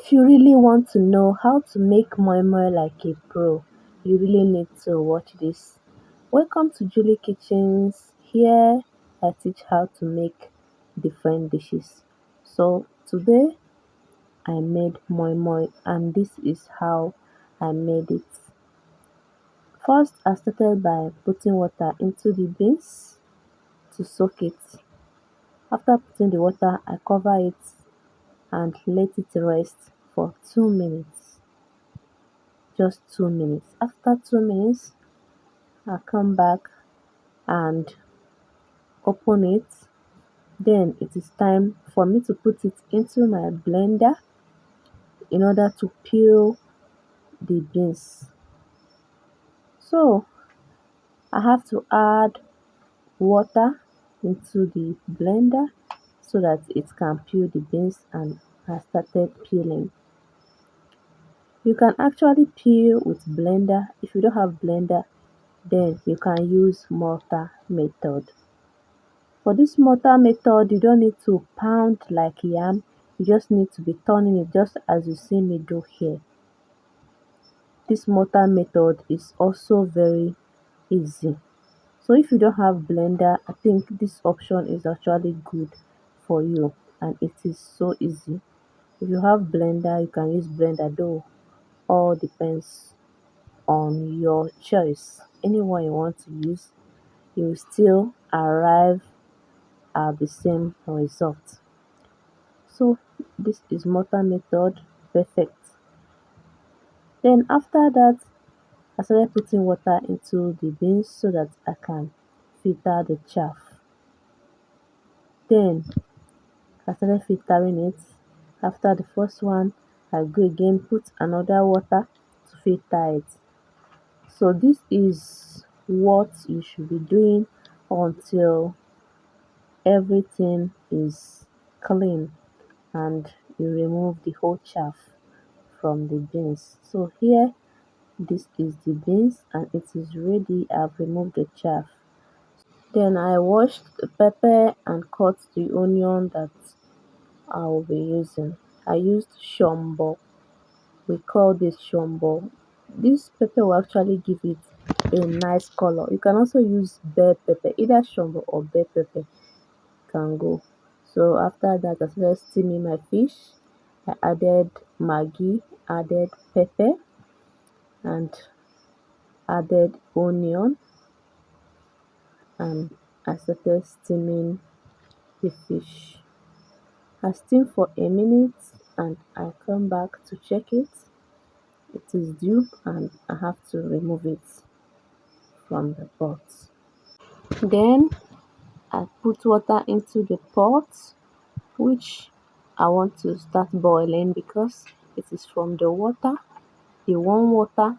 If you really want to know how to make moi moi like a pro, you really need to watch this. Welcome to Julie Kitchens. Here I teach how to make different dishes. So today I made moi moi and this is how I made it. First I started by putting water into the beans to soak it. After putting the water, I cover it and let it rest for 2 minutes. Just 2 minutes. After 2 minutes, I come back and open it. Then it is time for me to put it into my blender in order to peel the beans. So I have to add water into the blender so that it can peel the beans, and I started peeling. You can actually peel with blender. If you don't have blender, then you can use mortar method. For this mortar method, you don't need to pound like yam. You just need to be turning it just as you see me do here. This mortar method is also very easy. So if you don't have blender, I think this option is actually good for you, and it is so easy. If you have blender, you can use blender though. All depends on your choice. Anyone you want to use, you will still arrive at the same result. So this is mortar method perfect. Then after that, I started putting water into the beans so that I can filter the chaff. Then I started filtering it. After the first one, I go again put another water to filter it. So this is what you should be doing until everything is clean and you remove the whole chaff from the beans. So here this is the beans and it is ready. I've removed the chaff. Then I washed the pepper and cut the onion that I will be using. I used shombo. We call this shombo. This pepper will actually give it a nice color. You can also use bell pepper, either shombo or bell pepper can go. So after that, I started steaming my fish. I added maggi, added pepper, and added onion, and I started steaming the fish. I steam for a minute and I come back to check it. It is due and I have to remove it from the pot. Then I put water into the pot, which I want to start boiling because it is from the water, the warm water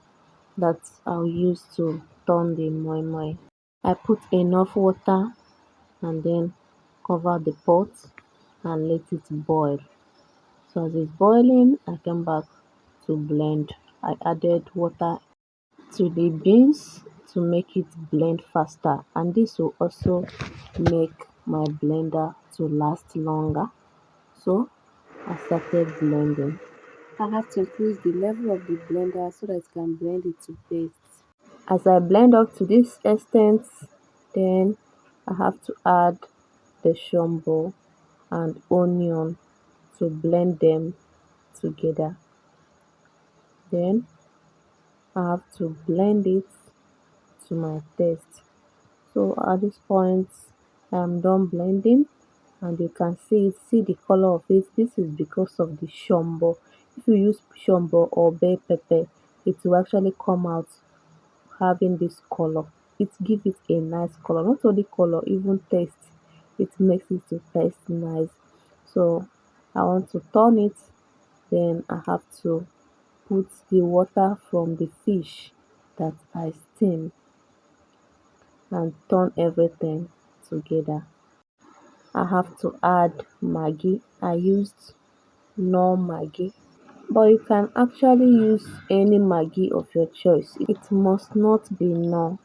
that I'll use to turn the moi moi. I put enough water and then cover the pot and let it boil. So as it's boiling, I came back to blend. I added water to the beans to make it blend faster, and this will also make my blender to last longer. So I started blending. I have to increase the level of the blender so that it can blend it to paste. As I blend up to this extent, then I have to add the shombo and onion to blend them together. Then I have to blend it to my taste. So at this point I'm done blending and you can see the color of it. This is because of the shombo. If you use shombo or bell pepper, it will actually come out having this color. It gives it a nice color, not only color, even taste. It makes it to taste nice. So I want to turn it, then I have to put the water from the fish that I steam and turn everything together. I have to add maggi. I used no maggi, but you can actually use any maggi of your choice. It must not be no.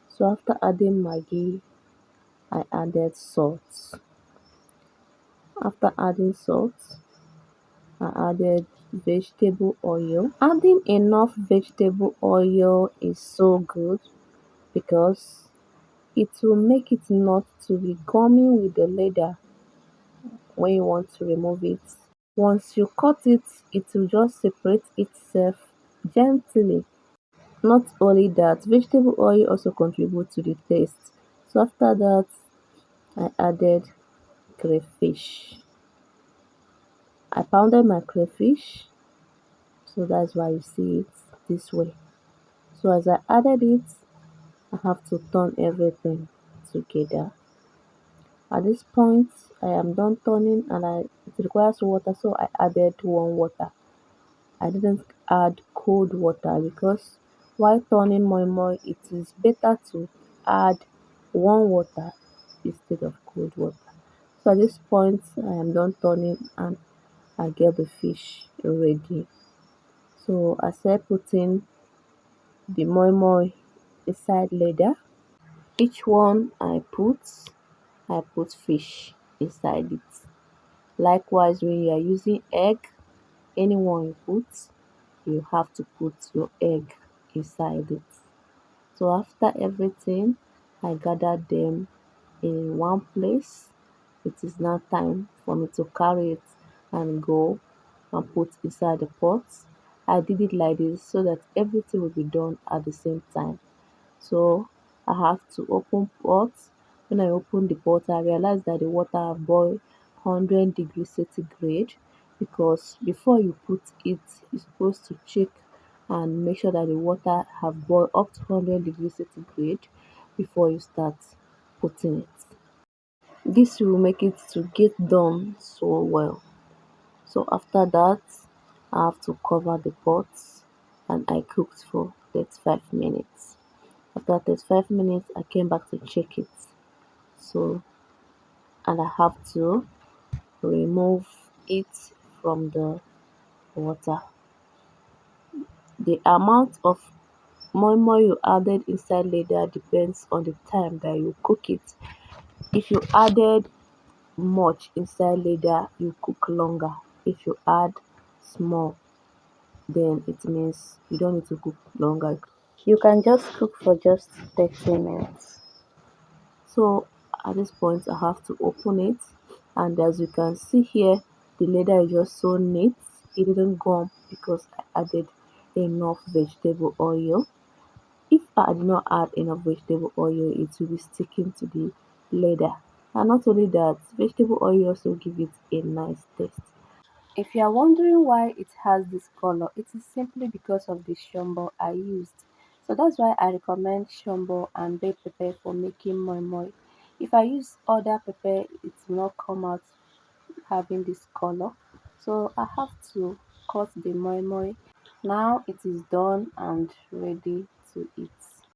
So after adding maggi, I added salt. After adding salt, I added vegetable oil. Adding enough vegetable oil is so good because it will make it not to be gummy with the leather when you want to remove it. Once you cut it, it will just separate itself gently. Not only that, vegetable oil also contributes to the taste. So after that, I added crayfish. I pounded my crayfish, so that's why you see it this way. So as I added it, I have to turn everything together. At this point, I am done turning and it requires water, so I added warm water. I didn't add cold water because while turning moi moi, it is better to add warm water instead of cold water. So at this point, I am done turning and I get the fish ready. So as I put in the moi moi inside leather, each one I put fish inside it. Likewise, when you are using egg, anyone you put, you have to put your egg inside it. So after everything, I gathered them in one place. It is now time for me to carry it and go and put inside the pot. I did it like this so that everything will be done at the same time. So I have to open pot. When I open the pot, I realized that the water have boiled 100 degrees centigrade because before you put it, you're supposed to check and make sure that the water have boiled up to 100 degrees centigrade before you start putting it. This will make it to get done so well. So after that, I have to cover the pot and I cooked for 35 minutes. After 35 minutes, I came back to check it. So, and I have to remove it from the water. The amount of moi moi you added inside later depends on the time that you cook it. If you added much inside later, you cook longer. If you add small, then it means you don't need to cook longer. You can just cook for just 30 minutes. So at this point I have to open it, and as you can see here, the leather is just so neat. It didn't gum because I added enough vegetable oil. If I did not add enough vegetable oil, it will be sticking to the leather. And not only that, vegetable oil also give it a nice taste. If you are wondering why it has this color, it is simply because of the shombo I used. So that's why I recommend shombo and bell pepper for making moi moi. If I use other pepper, it will not come out having this color. So I have to cut the moi moi. Now it is done and ready to eat.